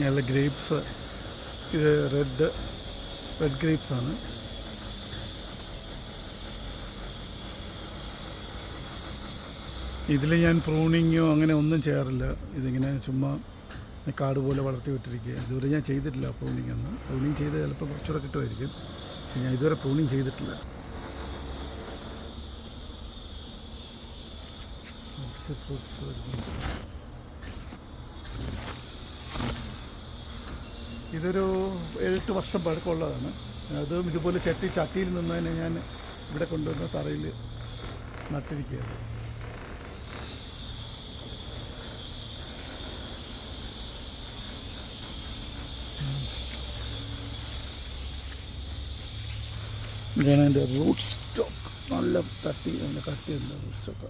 നല്ല ഗ്രേപ്സ്. ഇത് റെഡ് ഗ്രേപ്സാണ്. ഇതിൽ ഞാൻ പ്രൂണിങ്ങോ അങ്ങനെ ഒന്നും ചെയ്യാറില്ല. ഇതിങ്ങനെ ചുമ്മാ കാട് പോലെ വളർത്തി വിട്ടിരിക്കുക. ഇതുവരെ ഞാൻ ചെയ്തിട്ടില്ല പ്രൂണിങ് ഒന്നും. പ്രൂണിങ് ചെയ്ത് ചിലപ്പോൾ കുറച്ചുകൂടെ കിട്ടുമായിരിക്കും. ഞാൻ ഇതുവരെ പ്രൂണിങ് ചെയ്തിട്ടില്ല. ഫ്രൂട്ട്സ് ഇതൊരു 7-8 വർഷം പഴക്കമുള്ളതാണ്. അതും ഇതുപോലെ ചട്ടിയിൽ നിന്നതിനെ ഞാൻ ഇവിടെ കൊണ്ടുവന്ന തറയിൽ നട്ടിരിക്കുകയാണ്. ഇതാണ് എൻ്റെ റൂട്ട് സ്റ്റോക്ക്. നല്ല കട്ടിയുണ്ട് റൂട്ട്സൊക്കെ.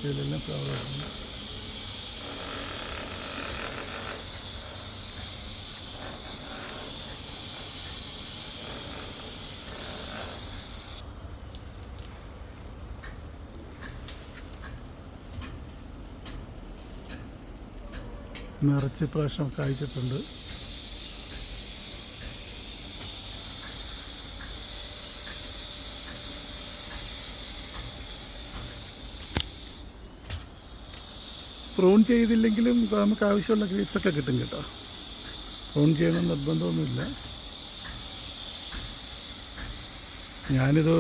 ഇതിലെല്ലാം ഫ്ലവറാണ്. നിറച്ച് പ്രാവശ്യം കായ്ച്ചിട്ടുണ്ട്. പ്രൂൺ ചെയ്തില്ലെങ്കിലും നമുക്ക് ആവശ്യമുള്ള ഗ്രേപ്സൊക്കെ കിട്ടും കേട്ടോ. പ്രൂൺ ചെയ്യണമെന്ന് നിർബന്ധമൊന്നുമില്ല. ഞാനിത്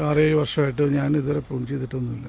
6-7 വർഷമായിട്ട് ഞാനിതുവരെ പ്രൂൺ ചെയ്തിട്ടൊന്നുമില്ല.